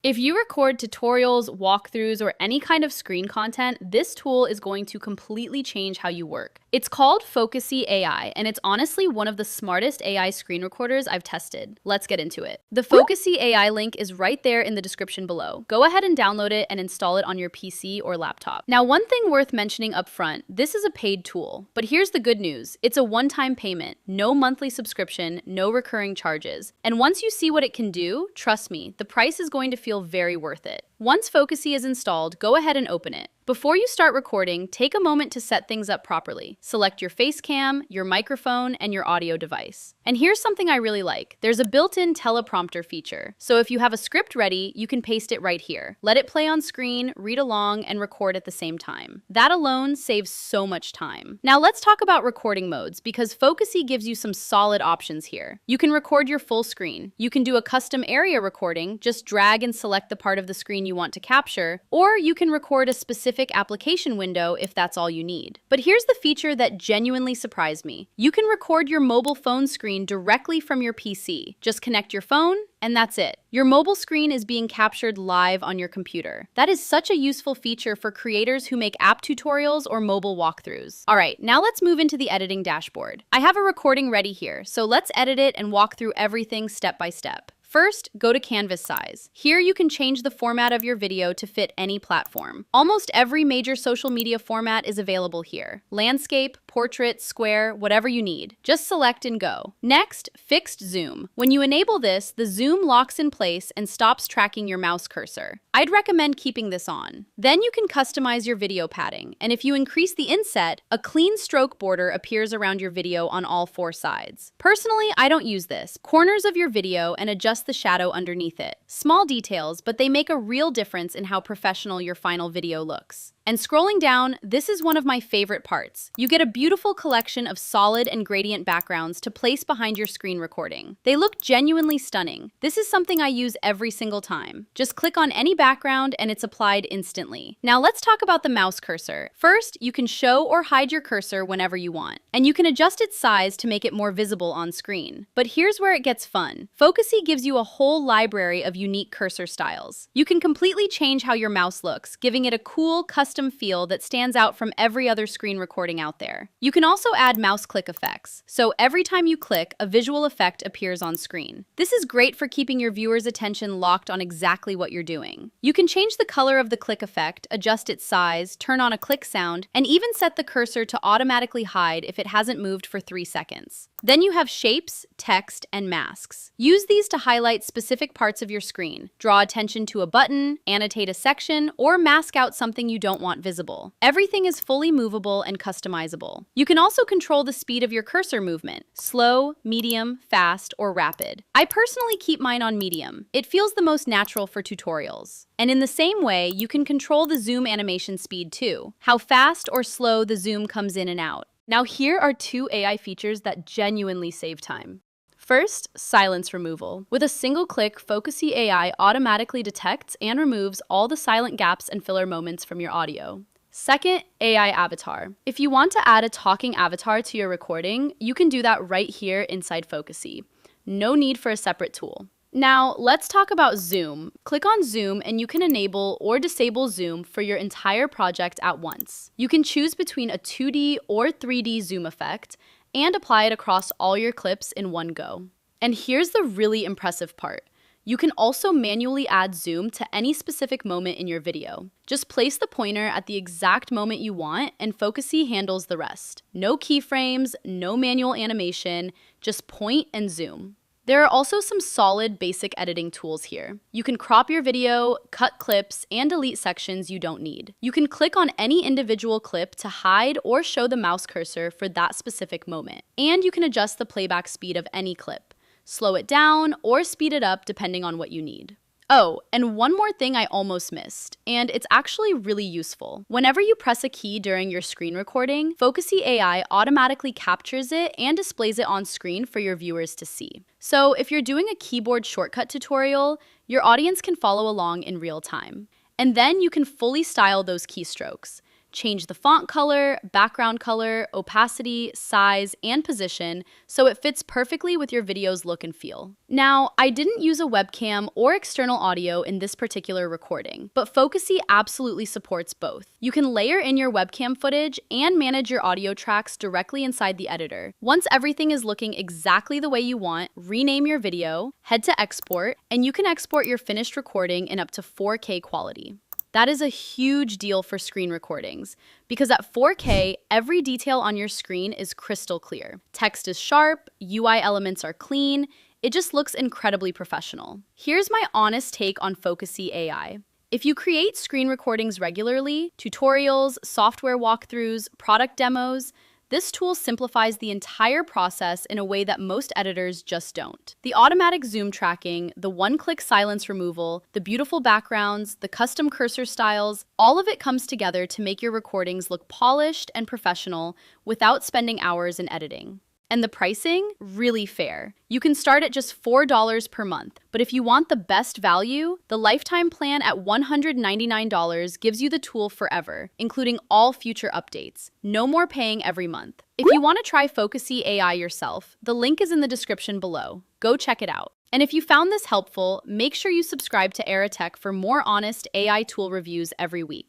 If you record tutorials, walkthroughs, or any kind of screen content, this tool is going to completely change how you work. It's called Focusee AI, and it's honestly one of the smartest AI screen recorders I've tested. Let's get into it. The Focusee AI link is right there in the description below. Go ahead and download it and install it on your PC or laptop. Now, one thing worth mentioning up front, this is a paid tool, but here's the good news. It's a one-time payment, no monthly subscription, no recurring charges. And once you see what it can do, trust me, the price is going to feel very worth it. Once Focusee is installed, go ahead and open it. Before you start recording, take a moment to set things up properly. Select your face cam, your microphone, and your audio device. And here's something I really like. There's a built-in teleprompter feature. So if you have a script ready, you can paste it right here. Let it play on screen, read along, and record at the same time. That alone saves so much time. Now let's talk about recording modes, because Focusee gives you some solid options here. You can record your full screen. You can do a custom area recording, just drag and select the part of the screen you want to capture, or you can record a specific application window if that's all you need. But here's the feature that genuinely surprised me. You can record your mobile phone screen directly from your PC. Just connect your phone, and that's it. Your mobile screen is being captured live on your computer. That is such a useful feature for creators who make app tutorials or mobile walkthroughs. All right, now let's move into the editing dashboard. I have a recording ready here, so let's edit it and walk through everything step by step. First, go to canvas size. Here you can change the format of your video to fit any platform. Almost every major social media format is available here. Landscape, portrait, square, whatever you need. Just select and go. Next, fixed zoom. When you enable this, the zoom locks in place and stops tracking your mouse cursor. I'd recommend keeping this on. Then you can customize your video padding, and if you increase the inset, a clean stroke border appears around your video on all four sides. Personally, I don't use this. Corners of your video and adjust the shadow underneath it. Small details, but they make a real difference in how professional your final video looks. And scrolling down, this is one of my favorite parts. You get a beautiful collection of solid and gradient backgrounds to place behind your screen recording. They look genuinely stunning. This is something I use every single time. Just click on any background and it's applied instantly. Now let's talk about the mouse cursor. First, you can show or hide your cursor whenever you want, and you can adjust its size to make it more visible on screen. But here's where it gets fun. Focusee gives you a whole library of unique cursor styles. You can completely change how your mouse looks, giving it a cool, custom feel that stands out from every other screen recording out there. You can also add mouse click effects, so every time you click, a visual effect appears on screen. This is great for keeping your viewers' attention locked on exactly what you're doing. You can change the color of the click effect, adjust its size, turn on a click sound, and even set the cursor to automatically hide if it hasn't moved for 3 seconds. Then you have shapes, text, and masks. Use these to highlight specific parts of your screen, draw attention to a button, annotate a section, or mask out something you don't want visible. Everything is fully movable and customizable. You can also control the speed of your cursor movement, slow, medium, fast, or rapid. I personally keep mine on medium. It feels the most natural for tutorials. And in the same way, you can control the zoom animation speed too, how fast or slow the zoom comes in and out. Now here are 2 AI features that genuinely save time. First, silence removal. With a single click, Focusee AI automatically detects and removes all the silent gaps and filler moments from your audio. Second, AI avatar. If you want to add a talking avatar to your recording, you can do that right here inside Focusee. No need for a separate tool. Now, let's talk about zoom. Click on zoom and you can enable or disable zoom for your entire project at once. You can choose between a 2D or 3D zoom effect and apply it across all your clips in one go. And here's the really impressive part. You can also manually add zoom to any specific moment in your video. Just place the pointer at the exact moment you want and Focusee handles the rest. No keyframes, no manual animation, just point and zoom. There are also some solid basic editing tools here. You can crop your video, cut clips, and delete sections you don't need. You can click on any individual clip to hide or show the mouse cursor for that specific moment. And you can adjust the playback speed of any clip. Slow it down or speed it up depending on what you need. Oh, and one more thing I almost missed, and it's actually really useful. Whenever you press a key during your screen recording, Focusee AI automatically captures it and displays it on screen for your viewers to see. So if you're doing a keyboard shortcut tutorial, your audience can follow along in real time. And then you can fully style those keystrokes. Change the font color, background color, opacity, size, and position so it fits perfectly with your video's look and feel. Now, I didn't use a webcam or external audio in this particular recording, but Focusee absolutely supports both. You can layer in your webcam footage and manage your audio tracks directly inside the editor. Once everything is looking exactly the way you want, rename your video, head to export, and you can export your finished recording in up to 4K quality. That is a huge deal for screen recordings because at 4K, every detail on your screen is crystal clear. Text is sharp, UI elements are clean, it just looks incredibly professional. Here's my honest take on Focusee AI. If you create screen recordings regularly, tutorials, software walkthroughs, product demos, this tool simplifies the entire process in a way that most editors just don't. The automatic zoom tracking, the one-click silence removal, the beautiful backgrounds, the custom cursor styles, all of it comes together to make your recordings look polished and professional without spending hours in editing. And the pricing? Really fair. You can start at just $4 per month. But if you want the best value, the lifetime plan at $199 gives you the tool forever, including all future updates. No more paying every month. If you want to try Focusee AI yourself, the link is in the description below. Go check it out. And if you found this helpful, make sure you subscribe to Aira Tech for more honest AI tool reviews every week.